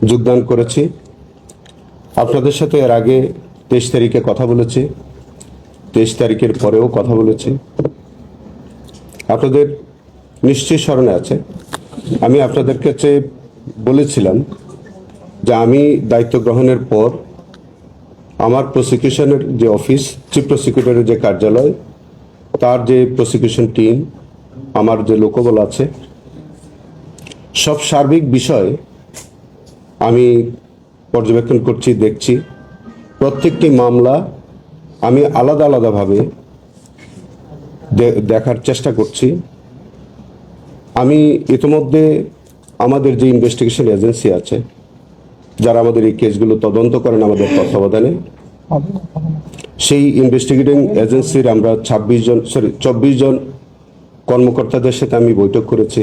যোগদান করেছি। আপনাদের সাথে এর আগে 23 তারিখে কথা বলেছি, 23 তারিখের পরেও কথা বলেছি। আপনাদের নিশ্চয়ই স্মরণে আছে, আমি আপনাদের কাছে বলেছিলাম যে আমি দায়িত্ব গ্রহণের পর আমার প্রসিকিউশনের যে অফিস, চিফ প্রসিকিউটরের যে কার্যালয়, তার যে প্রসিকিউশন টিম, আমার যে লোকবল আছে, সব সার্বিক বিষয় আমি পর্যবেক্ষণ করছি, দেখছি। প্রত্যেকটি মামলা আমি আলাদা আলাদাভাবে দেখার চেষ্টা করছি। আমি ইতিমধ্যে আমাদের যে ইনভেস্টিগেশন এজেন্সি আছে, যারা আমাদের এই কেসগুলো তদন্ত করেন আমাদের তত্ত্বাবধানে, সেই ইনভেস্টিগেটিং এজেন্সির আমরা 24 জন কর্মকর্তাদের সাথে আমি বৈঠক করেছি।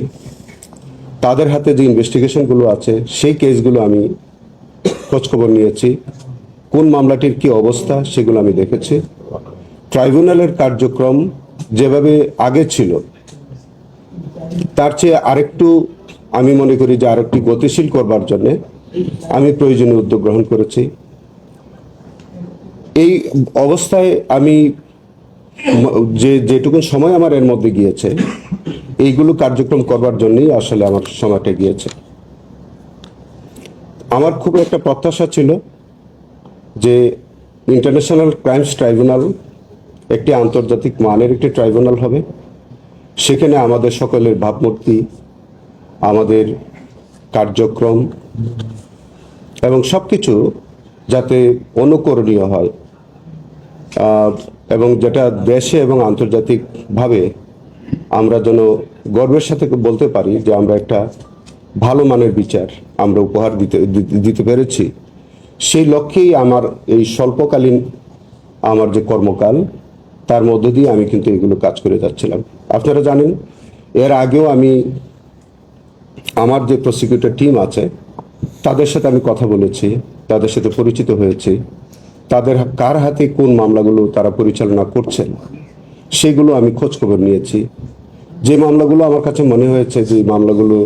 তাদের হাতে যে ইনভেস্টিগেশনগুলো আছে সেই কেসগুলো আমি খোঁজখবর নিয়েছি। কোন মামলাটির কি অবস্থা সেগুলো আমি দেখেছি। ট্রাইব্যুনালের কার্যক্রম যেভাবে আগে ছিল তার চেয়ে আরেকটু, আমি মনে করি যে আরেকটু গতিশীল করবার জন্য আমি প্রয়োজনীয় উদ্যোগ গ্রহণ করেছি। এই অবস্থায় আমি যেটুকু সময় আমার এর মধ্যে গিয়েছে, এইগুলো কার্যক্রম করবার জন্যই আসলে আমার সময়টা গিয়েছে। আমার খুব একটা প্রত্যাশা ছিল যে ইন্টারন্যাশনাল ক্রাইমস ট্রাইব্যুনাল একটি আন্তর্জাতিক মানের একটি ট্রাইব্যুনাল হবে। সেখানে আমাদের সকলের ভাবমূর্তি, আমাদের কার্যক্রম এবং সব কিছু যাতে অনুকরণীয় হয়, এবং যেটা দেশে এবং আন্তর্জাতিকভাবে আমরা যেন গর্বের সাথে বলতে পারি যে আমরা একটা ভালো মানের বিচার আমরা উপহার দিতে পেরেছি। সেই লক্ষ্যেই আমার এই স্বল্পকালীন আমার যে কর্মকাল, তার মধ্য দিয়ে আমি কিন্তু এগুলো কাজ করে যাচ্ছিলাম। আপনারা জানেন, এর আগেও আমি আমার যে প্রসিকিউটর টিম আছে তাদের সাথে আমি কথা বলেছি, তাদের সাথে পরিচিত হয়েছি। তাদের কার হাতে কোন মামলাগুলো তারা পরিচালনা করছেন সেগুলো আমি খোঁজখবর নিয়েছি। যে মামলাগুলো আমার কাছে মনে হয়েছে যে মামলাগুলো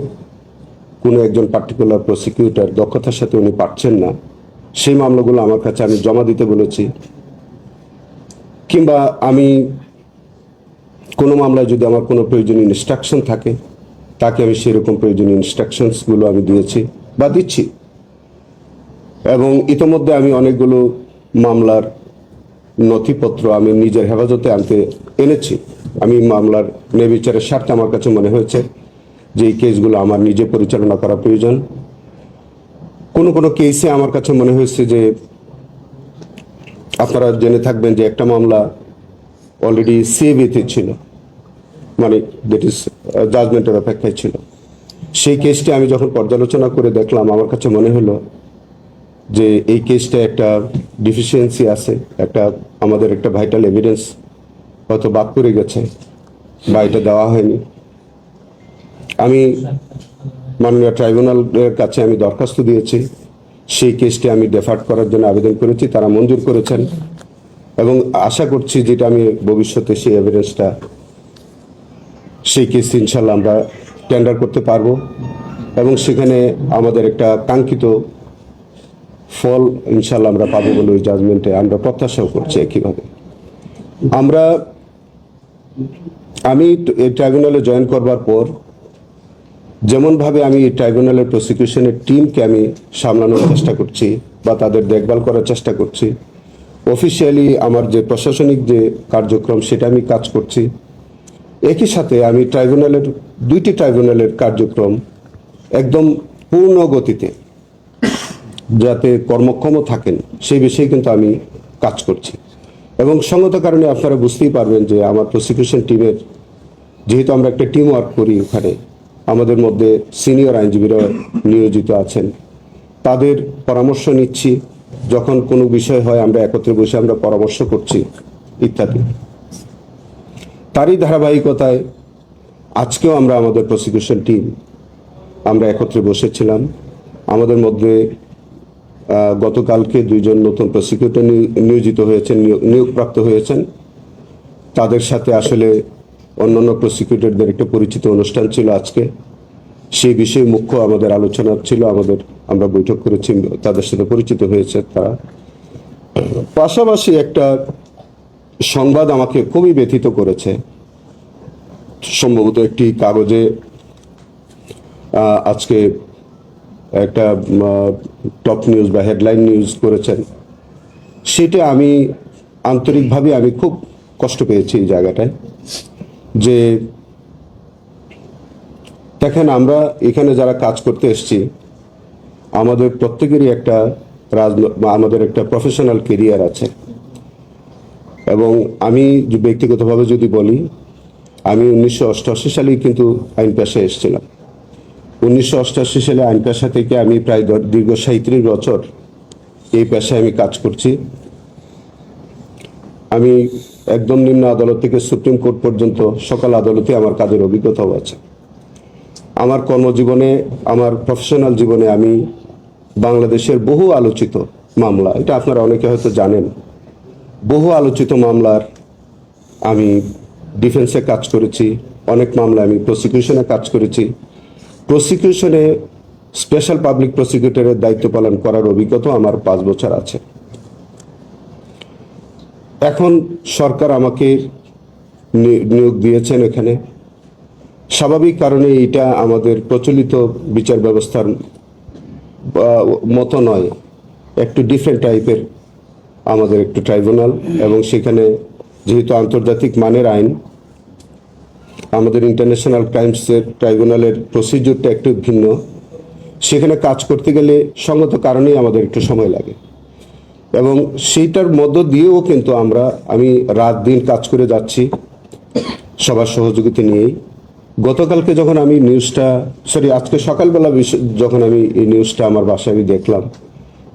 কোনো একজন পার্টিকুলার প্রসিকিউটর দক্ষতার সাথে উনি পারছেন না, সেই মামলাগুলো আমার কাছে আমি জমা দিতে বলেছি। কিংবা আমি কোনো মামলায় যদি আমার কোনো প্রয়োজনীয় ইনস্ট্রাকশন থাকে, তাকে আমি সেরকম প্রয়োজনীয় ইনস্ট্রাকশনসগুলো আমি দিয়েছি বা দিচ্ছি। এবং ইতোমধ্যে আমি অনেকগুলো মামলার নথিপত্র আমি নিজের হেফাজতে এনেছি। আমি মামলার ন্যায়বিচারের স্বার্থে আমার কাছে মনে হয়েছে যে এই কেসগুলো আমার নিজে পরিচালনা করা প্রয়োজন। কোনো কেসে আমার কাছে মনে হয়েছে যে, আপনারা জেনে থাকবেন যে একটা মামলা অলরেডি সিএবিতে ছিল, মানে দ্যাট ইজ জাজমেন্টের অপেক্ষায় ছিল। সেই কেসটি আমি যখন পর্যালোচনা করে দেখলাম, আমার কাছে মনে হলো যে এই কেসটা একটা ডিফিসিয়েন্সি আছে, আমাদের একটা ভাইটাল এভিডেন্স হয়তো বাদ পড়ে গেছে বা এটা দেওয়া হয়নি। আমি মাননীয় ট্রাইব্যুনালের কাছে আমি দরখাস্ত দিয়েছি, সেই কেসটি আমি ডেফার্ড করার জন্য আবেদন করেছি, তারা মঞ্জুর করেছেন। এবং আশা করছি যেটা আমি ভবিষ্যতে সেই এভিডেন্সটা, সেই কেস ইনশাল্লাহ আমরা টেন্ডার করতে পারবো এবং সেখানে আমাদের একটা কাঙ্ক্ষিত ফল ইনশাল্লাহ আমরা পাবো বলে ওই জাজমেন্টে আমরা প্রত্যাশাও করছি। একইভাবে আমি এই ট্রাইব্যুনালে জয়েন করবার পর যেমনভাবে আমি এই ট্রাইব্যুনালের প্রসিকিউশনের টিমকে আমি সামলানোর চেষ্টা করছি বা তাদের দেখভাল করার চেষ্টা করছি, অফিসিয়ালি আমার যে প্রশাসনিক যে কার্যক্রম সেটা আমি কাজ করছি। একই সাথে আমি দুইটি ট্রাইব্যুনালের কার্যক্রম একদম পূর্ণ গতিতে যাতে কর্মক্ষম থাকেন সেই বিষয়ে কিন্তু আমি কাজ করছি। এবং সঙ্গত কারণে আপনারা বুঝতেই পারবেন যে আমার প্রসিকিউশন টিমের, যেহেতু আমরা একটা টিম ওয়ার্ক করি, ওখানে আমাদের মধ্যে সিনিয়র আইনজীবীরা নিয়োজিত আছেন, তাদের পরামর্শ নিচ্ছি। যখন কোনো বিষয় হয় আমরা একত্রে বসে আমরা পরামর্শ করছি ইত্যাদি। তারই ধারাবাহিকতায় আজকেও আমরা আমাদের প্রসিকিউশন টিম আমরা একত্রে বসেছিলাম। আমাদের মধ্যে গতকালকে 2 জন নতুন প্রসিকিউটর নিয়োজিত হয়েছেন, নিয়োগপ্রাপ্ত হয়েছেন। তাদের সাথে আসলে অন্যান্য প্রসিকিউটরদের একটা পরিচিত অনুষ্ঠান ছিল আজকে। সেই বিষয়ে মুখ্য আমাদের আলোচনা ছিল, আমরা বৈঠক করেছি, তাদের সাথে পরিচিত হয়েছে তারা। পাশাপাশি একটা সংবাদ আমাকে খুবই ব্যথিত করেছে। সম্ভবত একটি কাগজে আজকে একটা টপ নিউজ বা হেডলাইন নিউজ করেছেন, সেটা আমি আন্তরিকভাবে আমি খুব কষ্ট পেয়েছি এই জায়গাটায়। যে দেখেন, আমরা এখানে যারা কাজ করতে এসেছি, আমাদের প্রত্যেকেরই আমাদের একটা প্রফেশনাল কেরিয়ার আছে। এবং আমি ব্যক্তিগতভাবে যদি বলি, আমি 1988 সালেই কিন্তু আইন পেশায় এসেছিলাম। 1988 সালে আইন পেশা থেকে আমি প্রায় দীর্ঘ 37 বছর এই পেশায় আমি কাজ করছি। আমি একদম নিম্ন আদালত থেকে সুপ্রিম কোর্ট পর্যন্ত সকল আদালতে আমার কাজের অভিজ্ঞতাও আছে। আমার কর্মজীবনে, আমার প্রফেশনাল জীবনে আমি বাংলাদেশের বহু আলোচিত মামলা, এটা আপনারা অনেকে হয়তো জানেন, বহু আলোচিত মামলার আমি ডিফেন্সে কাজ করেছি। অনেক মামলা আমি প্রসিকিউশনে কাজ করেছি। প্রসিকিউশনে স্পেশাল পাবলিক প্রসিকিউটরের দায়িত্ব পালন করার অভিজ্ঞতা আমার 5 বছর আছে। এখন সরকার আমাকে নিয়োগ দিয়েছেন এখানে। স্বাভাবিক কারণে এটা আমাদের প্রচলিত বিচার ব্যবস্থার মতো নয়, একটু ডিফারেন্ট টাইপের আমাদের একটু ট্রাইব্যুনাল, এবং সেখানে যেহেতু আন্তর্জাতিক মানের আইন, আমাদের ইন্টারন্যাশনাল ক্রাইমসের ট্রাইব্যুনালের প্রসিডিউরটা একটু ভিন্ন। সেখানে কাজ করতে গেলে সঙ্গত কারণেই আমাদের একটু সময় লাগে, এবং সেইটার মধ্য দিয়েও কিন্তু আমি রাত দিন কাজ করে যাচ্ছি সবার সহযোগিতা নিয়েই। গতকালকে যখন আমি আজকে সকালবেলা যখন আমি এই নিউজটা আমার বাসায় আমি দেখলাম,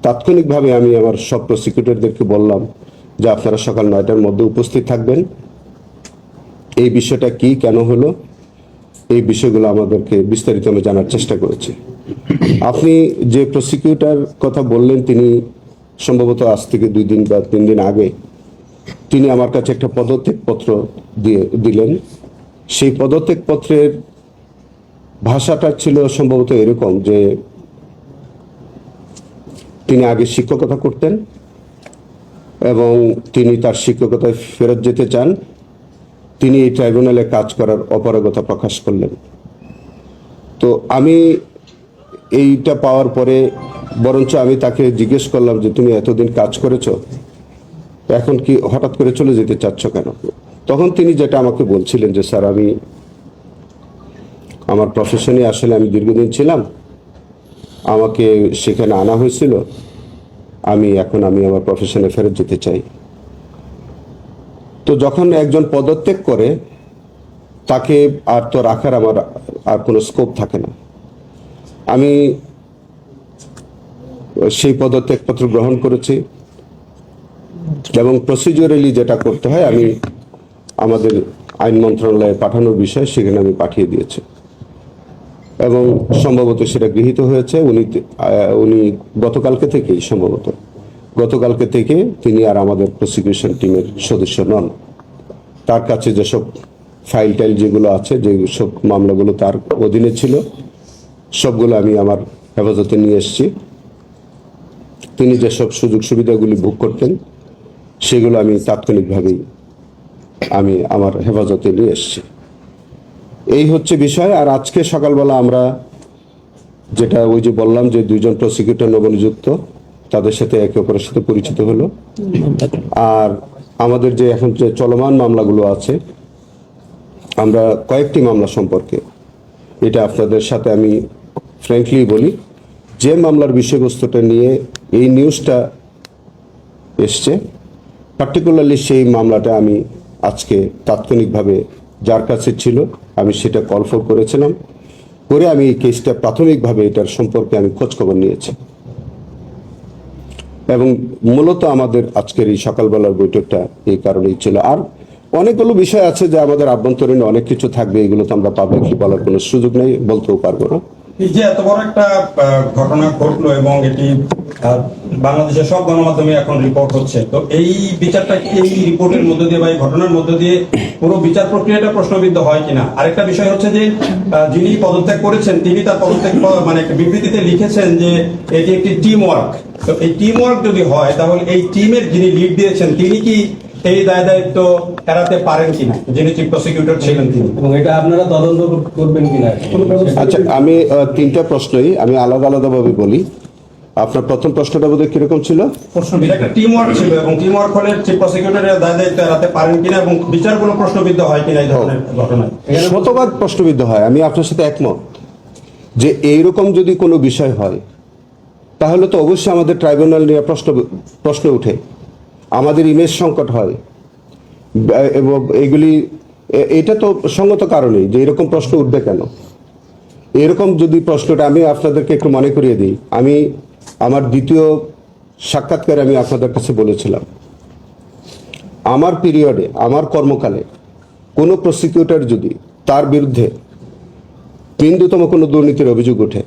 তাৎক্ষণিকভাবে আমি আমার সব প্রসিকিউটরদেরকে বললাম যে আপনারা সকাল 9টার মধ্যে উপস্থিত থাকবেন। এই বিষয়টা কি, কেন হলো, এই বিষয়গুলো আমাদেরকে বিস্তারিত আমি জানার চেষ্টা করেছি। আপনি যে প্রসিকিউটর কথা বললেন, তিনি সম্ভবত আজ থেকে 2 দিন বা 3 দিন আগে তিনি আমার কাছে একটা পদত্যাগ পত্র দিলেন। সেই পদত্যাগ পত্রের ভাষাটা ছিল সম্ভবত এরকম যে তিনি আগে শিক্ষকতা করতেন এবং তিনি তার শিক্ষকতায় ফেরত যেতে চান। তিনি এই ট্রাইব্যুনালে কাজ করার অপারগতা প্রকাশ করলেন। তো আমি এইটা পাওয়ার পরে বরঞ্চ আমি তাকে জিজ্ঞেস করলাম যে তুমি এতদিন কাজ করেছো, এখন কি হঠাৎ করে চলে যেতে চাচ্ছ কেন? তখন তিনি যেটা আমাকে বলছিলেন যে স্যার, আমার প্রফেশনে আসলে আমি দীর্ঘদিন ছিলাম, আমাকে সেখানে আনা হয়েছিল, আমি আমার প্রফেশনে ফেরত যেতে চাই। তো যখন একজন পদত্যাগ করে, তাকে আর তো রাখার আমার আর কোনো স্কোপ থাকে না। আমি সেই পদত্যাগপত্র গ্রহণ করেছি এবং প্রসিডিউরালি যেটা করতে হয় আমি আমাদের আইন মন্ত্রণালয়ে পাঠানোর বিষয় সেখানে আমি পাঠিয়ে দিয়েছি এবং সম্ভবত সেটা গৃহীত হয়েছে। উনি গতকালকে থেকে তিনি আর আমাদের প্রসিকিউশন টিমের সদস্য নন। তার কাছে যেসব ফাইল টাইল যেগুলো আছে, যেসব মামলাগুলো তার অধীনে ছিল, সবগুলো আমি আমার হেফাজতে নিয়ে এসেছি। তিনি যেসব সুযোগ সুবিধাগুলি ভোগ করতেন সেগুলো আমি তাৎক্ষণিকভাবেই আমার হেফাজতে নিয়ে এসেছি। এই হচ্ছে বিষয়। আর আজকে সকালবেলা আমরা যেটা ওই যে বললাম যে 2 জন প্রসিকিউটর নবনিযুক্ত, তাদের সাথে একে অপরের সাথে পরিচিত হলো। আর আমাদের যে এখন যে চলমান মামলাগুলো আছে, আমরা কয়েকটি মামলা সম্পর্কে এটা আপনাদের সাথে আমি ফ্র্যাঙ্কলি বলি, যে মামলার বিষয়বস্তুটা নিয়ে এই নিউজটা এসছে, পার্টিকুলারলি সেই মামলাটা আমি আজকে তাৎক্ষণিকভাবে যার কাছে ছিল আমি সেটা কল ফর করেছিলাম, করে আমি এই কেসটা প্রাথমিকভাবে এটার সম্পর্কে আমি খোঁজখবর নিয়েছি। এবং মূলত আমাদের আজকের এই সকালবেলার বৈঠকটা এই কারণেই ছিল। আর অনেকগুলো বিষয় আছে যে আমাদের আভ্যন্তরীণ অনেক কিছু থাকবে, এগুলো তো আমরা পাবলিকলি বলার কোনো সুযোগ নেই, বলতেও পারবো না। এই যে এত বড় একটা ঘটনা ঘটলো এবং এটি বাংলাদেশের সব গণমাধ্যমে এখন রিপোর্ট হচ্ছে, তো এই বিচারটা কি এই রিপোর্টের মধ্য দিয়ে বা এই ঘটনার মধ্য দিয়ে পুরো বিচার প্রক্রিয়াটা প্রশ্নবিদ্ধ হয় কিনা? আরেকটা বিষয় হচ্ছে যে যিনি পদত্যাগ করেছেন তিনি তার পদত্যাগ মানে একটা বিবৃতিতে লিখেছেন যে এটি একটি টিম ওয়ার্ক। তো এই টিম ওয়ার্ক যদি হয় তাহলে এই টিমের যিনি লিড দিয়েছেন তিনি কি এই দায় দায়িত্ব এড়াতে পারেন কিনা, যিনি চিফ প্রসিকিউটর ছিলেন তিনি, এবং এটা আপনারা তদন্ত করবেন কিনা? আচ্ছা, আমি তিনটা প্রশ্নই আমি আলাদা আলাদা ভাবে বলি। আপনার প্রথম প্রশ্নটা বোধহয় কিরকম ছিল? এটা একটা টিম ওয়ার্ক ছিল এবং টিম ওয়ার্ক হলে চিফ প্রসিকিউটরের দায় দায়িত্ব এড়াতে পারেন কিনা এবং বিচারগুলো প্রশ্নবিদ্ধ হয় কিনা এই ধরনের ঘটনায়? শতভাগ প্রশ্নবিদ্ধ হয়, আমি আপনার সাথে একমত যে এইরকম যদি কোনো বিষয় হয় তাহলে তো অবশ্যই আমাদের ট্রাইব্যুনাল নিয়ে প্রশ্ন উঠে, আমাদের ইমেজ সংকট হয় এবং এইগুলি এটা তো সঙ্গত কারণেই যে এরকম প্রশ্ন উঠবে কেন। এরকম যদি প্রশ্নটা আমি আপনাদেরকে একটু মনে করিয়ে দিই, আমি আমার দ্বিতীয় সাক্ষাৎকারে আমি আপনাদের কাছে বলেছিলাম আমার পিরিয়ডে আমার কর্মকালে কোনো প্রসিকিউটর যদি তার বিরুদ্ধে বিন্দুতম কোনো দুর্নীতির অভিযোগ ওঠে,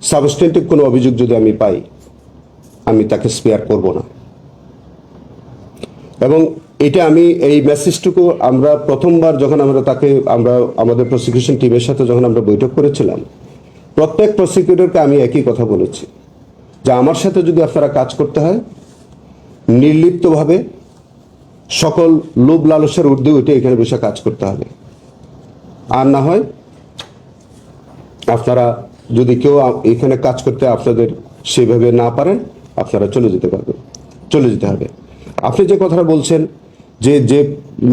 সাবস্টেন্টিভ কোনো অভিযোগ যদি আমি পাই, আমি তাকে স্পেয়ার করব না। এবং এটা আমি এই মেসেজটুকু আমরা প্রথমবার যখন আমরা আমাদের প্রসিকিউশন টিমের সাথে যখন আমরা বৈঠক করেছিলাম, প্রত্যেক প্রসিকিউটরকে আমি একই কথা বলেছি যে আমার সাথে যদি আপনারা কাজ করতে হয় নির্লিপ্তভাবে সকল লোভ লালসের ঊর্ধ্বে উঠে এখানে বসে কাজ করতে হবে, আর না হয় আপনারা যদি কেউ এখানে কাজ করতে আপনাদের সেভাবে না পারেন আপনারা চলে যেতে হবে। আপনি যে কথাটা বলছেন যে যে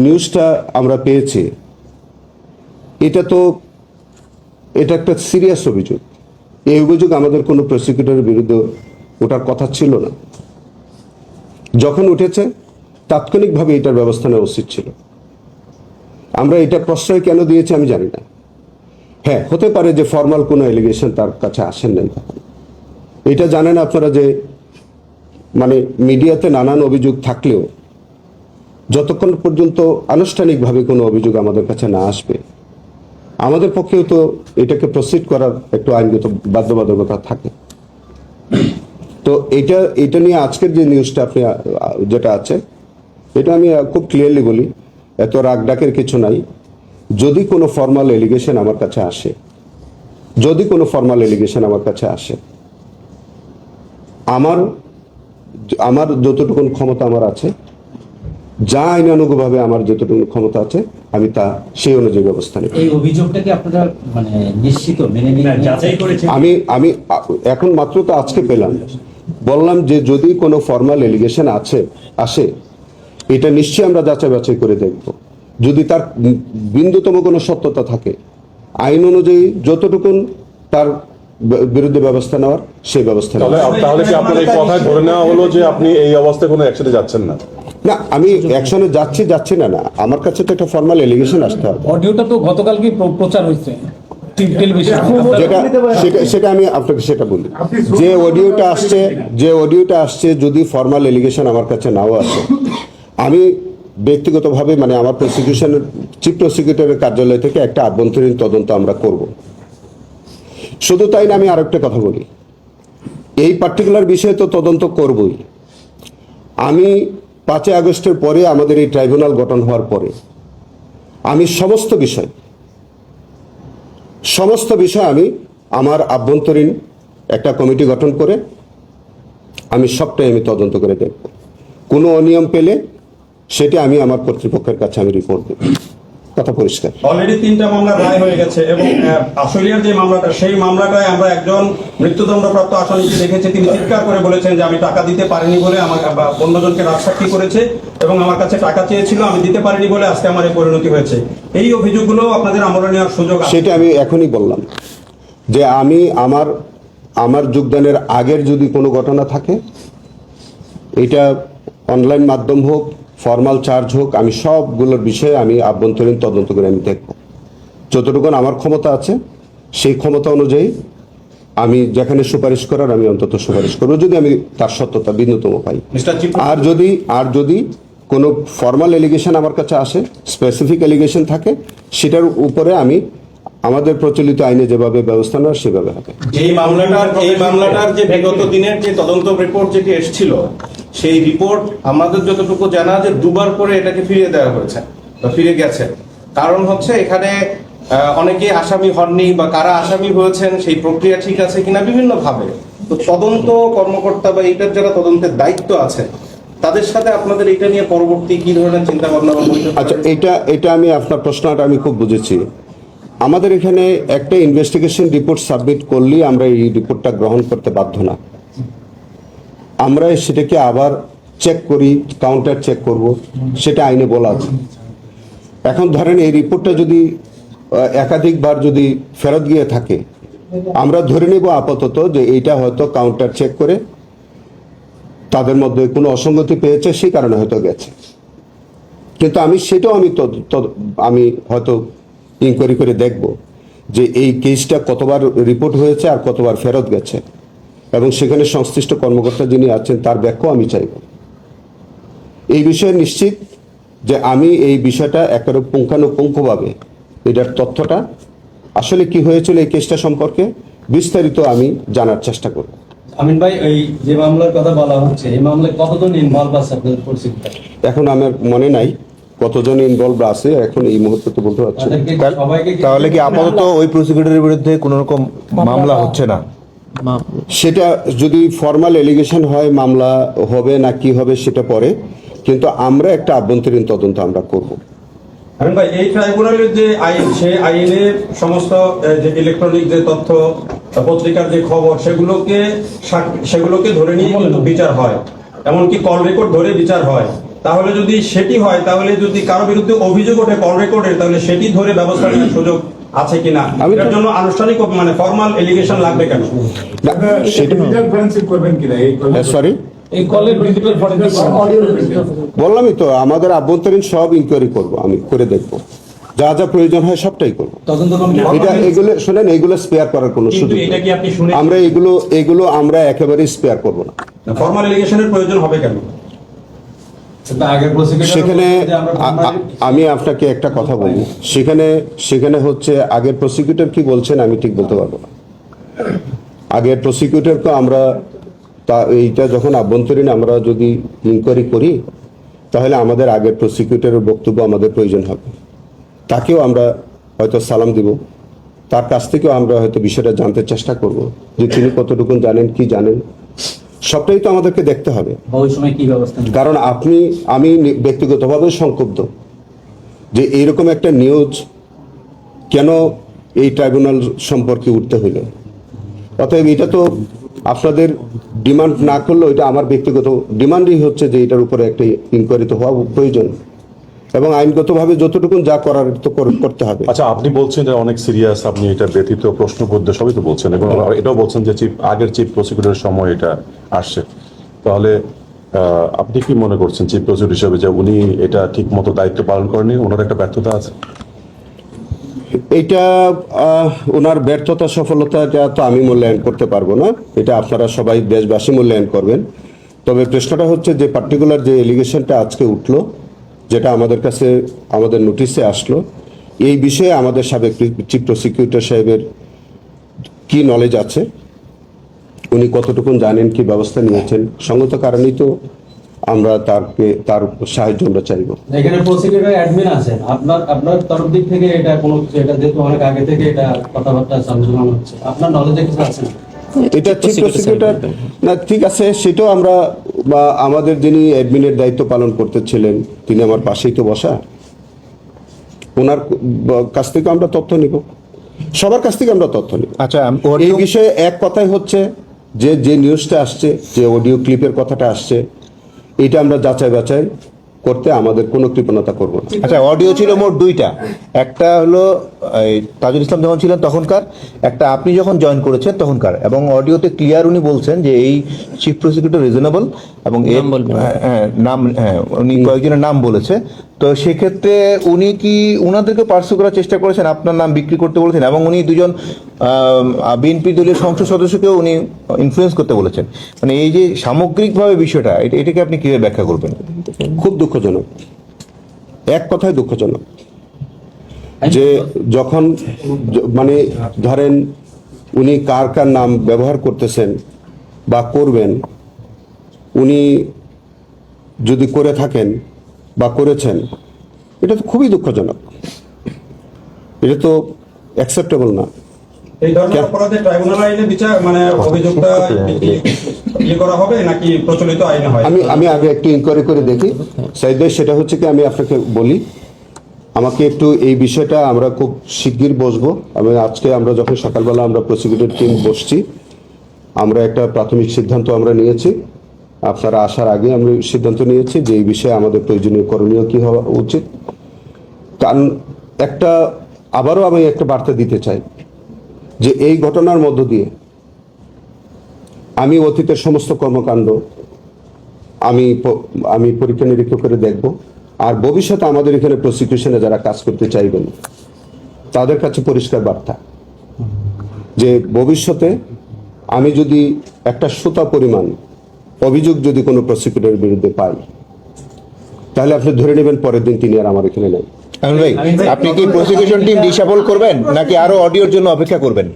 নিউজটা আমরা পেয়েছি এটা একটা সিরিয়াস অভিযোগ। এই অভিযোগ আমাদের কোনো প্রসিকিউটরের বিরুদ্ধে ওঠার কথা ছিল না। যখন উঠেছে তাৎক্ষণিকভাবে এটার ব্যবস্থা নেওয়া উচিত ছিল। আমরা এটা প্রশ্রয় কেন দিয়েছি আমি জানি না। হ্যাঁ, হতে পারে যে ফর্মাল কোনো এলিগেশন তার কাছে আসেন নাই। এটা জানেন আপনারা যে মানে মিডিয়াতে নানান অভিযোগ থাকলেও যতক্ষণ পর্যন্ত আনুষ্ঠানিকভাবে কোনো অভিযোগ আমাদের কাছে না আসবে আমাদের পক্ষেও তো এটাকে প্রসিড করার একটু আইনগত বাধ্যবাধকতা থাকে। তো এটা নিয়ে আজকের যে নিউজটা আপনি যেটা আছে এটা আমি খুব ক্লিয়ারলি বলি, এত রাগ ডাকের কিছু নাই। যদি কোনো ফর্মাল এলিগেশন আমার কাছে আসে আমার যতটুকু ক্ষমতা আমার আছে, যা আইনানুগভাবে আমার যতটুকু ক্ষমতা আছে আমি তা সেই অনুযায়ী ব্যবস্থা নেব। এই অভিযোগটা কি আপনারা মানে নিশ্চিত মেনে নিয়ে যাচাই করেছেন? আমি এখন মাত্র তো আজকে পেলাম, বললাম যে যদি কোনো ফর্মাল এলিগেশন আসে এটা নিশ্চয়ই আমরা যাচাই বাছাই করে দেখব। যদি তার বিন্দুতম কোনো সত্যতা থাকে আইন অনুযায়ী যতটুকুন তার বিরুদ্ধে ব্যবস্থা নেওয়ার সেই ব্যবস্থা নেওয়া। তাহলে কি আপনার এই কথায় ধরে নেওয়া হলো যে আপনি এই অবস্থায় কোনো অ্যাকশনে যাচ্ছেন না? না, আমি অ্যাকশনে যাচ্ছি না। আমার কাছে তো একটা ফর্মাল এলিগেশন আসতে হবে। অডিওটা তো গতকালকে প্রচার হয়েছে সেটা আমি আপনাকে সেটা বলি, যে অডিওটা আসছে যদি ফর্মাল এলিগেশন আমার কাছে নাও আসে, আমি ব্যক্তিগতভাবে মানে আমার প্রসিকিউশনের চিফ প্রসিকিউটরের কার্যালয় থেকে একটা আভ্যন্তরীণ তদন্ত আমরা করব। শুধু তাই না, আমি আরেকটা কথা বলি, এই পার্টিকুলার বিষয়ে তো তদন্ত করবই। আমি 5 আগস্টের পরে আমাদের এই ট্রাইব্যুনাল গঠন হওয়ার পরে আমি সমস্ত বিষয় আমি আমার আভ্যন্তরীণ একটা কমিটি গঠন করে আমি সবটাই আমি তদন্ত করে দেখব। কোনো অনিয়ম পেলে সেটা আমি আমার কর্তৃপক্ষের কাছে আমি রিপোর্ট দেব। কথা পরিষ্কার। অলরেডি 3টা মামলা রায় হয়ে গেছে এবং আশুলিয়ার যে মামলাটা সেই মামলাটায় আমরা একজন মৃত্যুদণ্ডপ্রাপ্ত আসামিকে দেখেছি, তিনি চিৎকার করে বলেছেন যে আমি টাকা দিতে পারিনি বলে আমার অন্যজনকে রাজসাক্ষী করেছে এবং আমার কাছে টাকা চেয়েছিল, আমি দিতে পারিনি বলে আজকে আমার এই পরিণতি হয়েছে। এই অভিযোগগুলো আপনাদের আমলে নেওয়ার সুযোগ আছে? সেটা আমি এখনই বললাম যে আমি আমার যোগদানের আগের যদি কোনো ঘটনা থাকে, এটা অনলাইন মাধ্যম হোক ফর্মাল চার্জ হোক, আমি সবগুলোর বিষয়ে আমি আভ্যন্তরীণ তদন্ত করে আমি দেখব। যতটুকু আমার ক্ষমতা আছে সেই ক্ষমতা অনুযায়ী আমি যেখানে সুপারিশ করার আমি অন্তত সুপারিশ করবো, যদি আমি তার সত্যতা বিন্দুতম পাই। আর যদি কোনো ফর্মাল এলিগেশন আমার কাছে আসে, স্পেসিফিক এলিগেশন থাকে, সেটার উপরে আমি আমাদের প্রচলিত আইনে যেভাবে ব্যবস্থা নেওয়া সেভাবে হবে। এই মামলাটার যে বিগত দিনের যে তদন্ত রিপোর্ট যেটি এসেছিল, সেই রিপোর্ট আমাদের যতটুকু জানা যে দুবার করে এটাকে ফিরিয়ে দেওয়া হয়েছে বা ফিরে গেছে। কারণ হচ্ছে এখানে অনেকে আসামি হননি বা কারা আসামি হয়েছেন সেই প্রক্রিয়া ঠিক আছে কিনা বিভিন্ন ভাবে। তো তদন্ত কর্মকর্তা বা এইটার যারা তদন্তের দায়িত্ব আছে তাদের সাথে আপনাদের এটা নিয়ে পরবর্তী কি ধরনের চিন্তা ভাবনা বা বৈঠক আচ্ছা, এটা আমি আপনার প্রশ্নটা আমি খুব বুঝেছি। আমাদের এখানে একটা ইনভেস্টিগেশন রিপোর্ট সাবমিট করলেই আমরা এই রিপোর্টটা গ্রহণ করতে বাধ্য না। আমরা সেটাকে আবার চেক করি, কাউন্টার চেক করব, সেটা আইনে বলা আছে। এখন ধরেন এই রিপোর্টটা যদি একাধিকবার যদি ফেরত গিয়ে থাকে, আমরা ধরে নেব আপাতত যে এইটা হয়তো কাউন্টার চেক করে তাদের মধ্যে কোনো অসঙ্গতি পেয়েছে, সেই কারণে হয়তো গেছে। কিন্তু সেটাও আমি হয়তো ইনকোয়ারি করে দেখব যে এই কেসটা কতবার রিপোর্ট হয়েছে আর কতবার ফেরত গেছে, এবং সেখানে সংশ্লিষ্ট কর্মকর্তা যিনি আছেন তার ব্যাখ্যাও আমি চাইব। এই বিষয়ে নিশ্চিত যে আমি এই বিষয়টা একেবারে পুঙ্খানুপুঙ্খভাবে এটার তথ্যটা আসলে কি হয়েছিল এই কেসটা সম্পর্কে বিস্তারিত আমি জানার চেষ্টা করব। আমিন ভাই, এই যে মামলার কথা বলা হচ্ছে, এই মামলায় কতজন ইনভলভ আছে আপনাদের পরিচিত? এখন আমার মনে নাই কতজন ইনভলভ আছে, এখন এই মুহূর্তে তো বলতে পারছি না। তাহলে কি আপাতত ওই প্রসিকিউটরের বিরুদ্ধে কোনো রকম মামলা হচ্ছে না? সেটা যদি ফর্মাল এলিগেশন হয় মামলা হবে না কি হবে সেটা পরে, কিন্তু আমরা একটা আভ্যন্তরীণ তদন্ত আমরা করব। আমিন ভাই, এই ট্রাইব্যুনালের যে আইন, সেই আইনে সমস্ত যে ইলেকট্রনিক যে তথ্য, পত্রিকার যে খবর, সেগুলোকে ধরে নিয়ে কিন্তু বিচার হয়, এমনকি কল রেকর্ড ধরে বিচার হয়। তাহলে যদি সেটি হয়, তাহলে যদি কারো বিরুদ্ধে অভিযোগ ওঠে কল রেকর্ডের, তাহলে সেটি ধরে ব্যবস্থা নেওয়ার সুযোগ আছে কিনা, এটার জন্য আনুষ্ঠানিক মানে ফর্মাল এলিগেশন লাগবে কেন? সরি, এই কলের ডিজিটাল ফরেনসিক বললামই তো আমাদের আভ্যন্তরীণ সব ইনকোয়ারি করব, আমি করে দেখব, যা যা প্রয়োজন হয় সবটাই করব। তদন্ত কমিটি এগুলো শোনেন, এগুলো স্পেয়ার করার কোনো সুযোগ নেই। এটা কি আপনি শুনে আমরা এগুলো আমরা একেবারে স্পেয়ার করব না। ফর্মাল এলিগেশনের প্রয়োজন হবে কেন? আগের প্রসিকিউটর সেখানে আমি আপনাকে একটা কথা বলি, সেখানে হচ্ছে আগের প্রসিকিউটর কি বলছেন আমি ঠিক বলতে পারবো না। আগের প্রসিকিউটরকে আমরা এইটা যখন আভ্যন্তরীণ আমরা যদি ইনকোয়ারি করি, তাহলে আমাদের আগের প্রসিকিউটরের বক্তব্য আমাদের প্রয়োজন হবে। তাকেও আমরা হয়তো সালাম দিব, তার কাছ থেকেও আমরা হয়তো বিষয়টা জানতে চেষ্টা করব যে তিনি কতটুকু জানেন, কি জানেন, সবটাই তো আমাদেরকে দেখতে হবে। ওই সময় কি ব্যবস্থা নেবেন? কারণ আমি ব্যক্তিগতভাবে সংক্ষুব্ধ যে এইরকম একটা নিউজ কেন এই ট্রাইব্যুনাল সম্পর্কে উঠতে হইল। অতএব এটা তো আপনাদের ডিমান্ড না করলেও এটা আমার ব্যক্তিগত ডিমান্ডই হচ্ছে যে এটার উপরে একটা ইনকোয়ারি তো হওয়া প্রয়োজন, এবং আইনগতভাবে যতটুকু যা করার তো করতে হবে। আচ্ছা, আপনি বলছেন যে অনেক সিরিয়াস, আপনি এটা ব্যতীত প্রশ্নবোধ সবই তো বলছেন, এবং এটাও বলছেন যে আগের চিফ প্রসিকিউটরের সময় এটা আসছে। তাহলে আপনি কি মনে করছেন চিফ প্রসিকিউটর হিসেবে যে উনি এটা ঠিক মতো দায়িত্ব পালন করেনি, ওনার একটা ব্যর্থতা আছে? এইটা ওনার ব্যর্থতা সফলতাটা তো আমি মূল্যায়ন করতে পারবো না, এটা আপনারা সবাই দেশবাসী মূল্যায়ন করবেন। তবে প্রশ্নটা হচ্ছে যে পার্টিকুলার যে এলিগেশনটা আজকে উঠলো, যেটা আমাদের কাছে আমাদের নোটিশে আসলো, এই বিষয়ে আমাদের সাবেক চিফ প্রসিকিউটর সাহেবের কি নলেজ আছে, উনি কতটুকু জানেন, কি ব্যবস্থা নিয়েছেন, সঙ্গত কারণেই তো আমরা তার সাহায্য আমরা চাইব। এখানে প্রসিকিউটর অ্যাডমিন আছেন, আপনার তরফ দিক থেকে এটা কোনো এটা যেহেতু অনেক আগে থেকে এটা কথাবার্তা আলোচনা হচ্ছে, আপনার নলেজে কিছু আছে না? এটা চিফ প্রসিকিউটর না, ঠিক আছে, সেটাও আমরা আমাদের যিনি অ্যাডমিনের দায়িত্ব পালন করতেছিলেন তিনি আমার পাশেই তো বসা, ওনার কাছ থেকে আমরা তথ্য নিব, সবার কাছ থেকে আমরা তথ্য নিব। আচ্ছা, এই বিষয়ে এক কথাই হচ্ছে যে নিউজটা আসছে, যে অডিও ক্লিপের কথাটা আসছে, এটা আমরা যাচাই বাছাই করতে আমাদের কোনো কৃপণতা করব না। আচ্ছা, অডিও ছিল মোট দুইটা, একটা হলো তাজুল ইসলাম যখন ছিলেন তখনকার, একটা আপনি যখন জয়েন করেছেন তখনকার, এবং অডিওতে ক্লিয়ার উনি বলছেন যে এই চিফ প্রসিকিউটর রিজনেবল এবং এর নাম উনি কয়েকজনের নাম বলেছে। তো সেক্ষেত্রে উনি কি উনাদেরকে পার্সু করার চেষ্টা করেছেন, আপনার নাম বিক্রি করতে বলেছেন, এবং উনি দুজন বিএনপি দলীয় সংসদ সদস্যকেও উনি ইনফ্লুয়েন্স করতে বলেছেন। মানে এই যে সামগ্রিকভাবে বিষয়টা, এটাকে আপনি কিভাবে ব্যাখ্যা করবেন? খুব দুঃখজনক, এক কথায় দুঃখজনক। যে যখন মানে ধরেন উনি কার কার নাম ব্যবহার করতেছেন বা করবেন, উনি যদি করে থাকেন বা করেছেন, এটা তো খুবই দুঃখজনক, এটা তো অ্যাকসেপ্টেবল না। এই ধরনের অপরাধে ট্রাইব্যুনাল আইনে বিচার মানে অভিযোগটা ইয়ে করা হবে নাকি প্রচলিত আইনে হয়? আমি আগে একটু ইনকোয়ারি করে দেখি সাইদ ভাই। সেটা হচ্ছে কি, আমি আপনাকে বলি, আমাকে একটু এই বিষয়টা, আমরা খুব শিগগির বসবো। আজকে আমরা যখন সকালবেলা আমরা প্রসিকিউটর টিম বসছি, আমরা একটা প্রাথমিক সিদ্ধান্ত আমরা নিয়েছি। আপনারা আসার আগে আমরা সিদ্ধান্ত নিয়েছি যে এই বিষয়ে আমাদের প্রয়োজনীয় করণীয় কি হওয়া উচিত। কারণ আবারও আমি একটা বার্তা দিতে চাই যে এই ঘটনার মধ্য দিয়ে আমি অতীতের সমস্ত কর্মকাণ্ড আমি পরীক্ষা নিরীক্ষা করে দেখব। আর ভবিষ্যতে আমাদের এখানে প্রসিকিউশনে যারা কাজ করতে চাইবেন তাদের কাছে পরিষ্কার বার্তা যে ভবিষ্যতে আমি যদি একটা সুতা পরিমাণ অভিযোগ যদি কোনো প্রসিকিউটরের বিরুদ্ধে পাই, তাহলে আপনি ধরে নেবেন পরের দিন তিনি আর আমার এখানে নেই। আমিন ভাই, আপনি কি প্রসিকিউশন টিম ডিসেবল করবেন নাকি আরো অডিওর জন্য অপেক্ষা করবেন?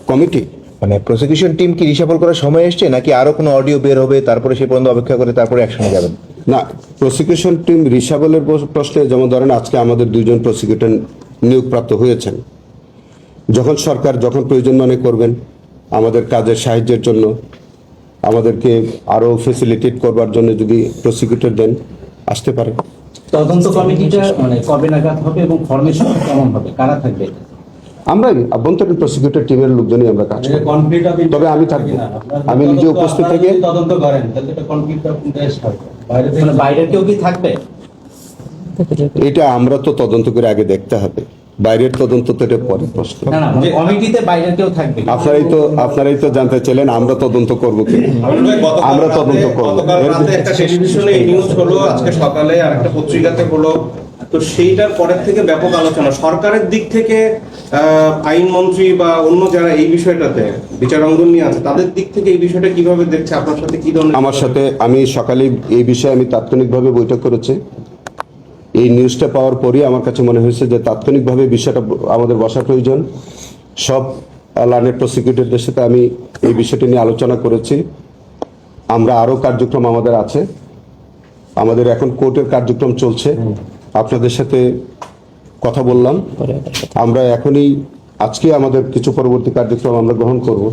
কমিটি মানে প্রসিকিউশন টিম কি ডিসেবল করার সময় এসছে নাকি আরো কোনো অডিও বের হবে তারপরে সে পর্যন্ত অপেক্ষা করে তারপরে অ্যাকশনে যাবেন? না, প্রসিকিউশন টিম রিসাবলের প্রশ্নে, যেমন ধরেন আজকে আমাদের 2 জন প্রসিকিউটর নিয়োগপ্রাপ্ত হয়েছেন। যখন সরকার যখন প্রয়োজন মনে করবেন আমাদের কাজের সাহায্যের জন্য, আমাদেরকে আরো ফেসিলিটেট করবার জন্য যদি প্রসিকিউটর দেন, আসতে পারে। তদন্ত কমিটিটা মানে কবে নাগাদ হবে এবং ফরমেশন কেমন হবে, কারা থাকবে? আমরা আভ্যন্তরীণ প্রসিকিউটর টিমের লোকজনই আমরা কাজ করি। কনফ্লিক্ট অফ তবে আমি থাকবো, আমি নিজে উপস্থিত থেকে তদন্ত করেন, তাহলে এটা কনফ্লিক্ট অফ ইন্টারেস্ট হবে। বাইরে কেউ কি থাকবে? এটা আমরা তো তদন্ত করে আগে দেখতে হবে, বাইরের তদন্ত তো এটা পরের প্রশ্ন। না না, কমিটিতে বাইরে কেউ থাকবে? আপনারাই তো জানতে চাইলেন আমরা তদন্ত করবো কি। আমরা তদন্ত করবো। গতকাল রাতে একটা টেলিভিশনে এই নিউজ হলো, আজকে সকালে আর একটা পত্রিকাতে হলো। তো সেইটার পরের থেকে ব্যাপক আলোচনা সরকারের দিক থেকে, আইনমন্ত্রী বা অন্য যারা এই বিষয়টাতে বিচার অঙ্গন নিয়ে আছে তাদের দিক থেকে এই বিষয়টা কিভাবে দেখছে, আপনার সাথে কি ধরনের? আমার সাথে আমি সকালে এই বিষয়ে আমি তাৎক্ষণিকভাবে বৈঠক করেছি। এই নিউজটা পাওয়ার পরই আমার কাছে মনে হয়েছে যে তাৎক্ষণিকভাবে বিষয়টা আমাদের বসা প্রয়োজন। সব লাইনের প্রসিকিউটরদের সাথে আমি এই বিষয়টি নিয়ে আলোচনা করেছি। আমরা আরো কার্যক্রম আমাদের আছে, আমাদের এখন কোর্টের কার্যক্রম চলছে। আপনাদের সাথে কথা বললাম, আমরা আজকে আমাদের কিছু পরবর্তী কার্যক্রম আমরা গ্রহণ করব।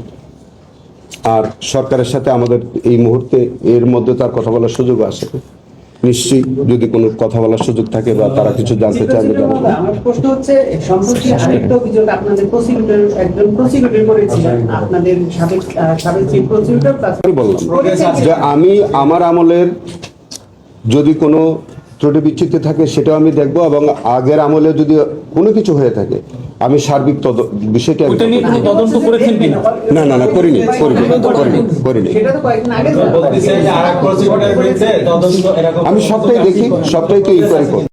আর সরকারের সাথে আমাদের এই মুহূর্তে এর মধ্যে তার কথা বলার সুযোগ আসে, নিশ্চয়ই যদি কোনো কথা বলার সুযোগ থাকে বা তারা কিছু জানতে চায় আমি জানাবো। আমার প্রশ্ন হচ্ছে, সম্প্রতি আরেকটা অভিযোগ আপনাদের প্রসিকিউটর, একজন প্রসিকিউটর করেছিলেন, আপনাদের সাবেক চিফ প্রসিকিউটর। আমি বললাম যে আমি আমার আমলের যদি কোনো ত্রুটি বিচ্যুতি থাকে সেটাও আমি দেখবো, এবং আগের আমলে যদি কোনো কিছু হয়ে থাকে আমি সার্বিক বিষয়টা ওটা নিয়ে কোনো তদন্ত করেছেন কিনা? না করিনি। সেটা তো কয়েকদিন আগে বলতেছে যে আরেক প্রসিকিউটর বিরুদ্ধে তদন্ত এরকম আমি সবটাই দেখি, সবটাই তো ইনকোয়ারি করি।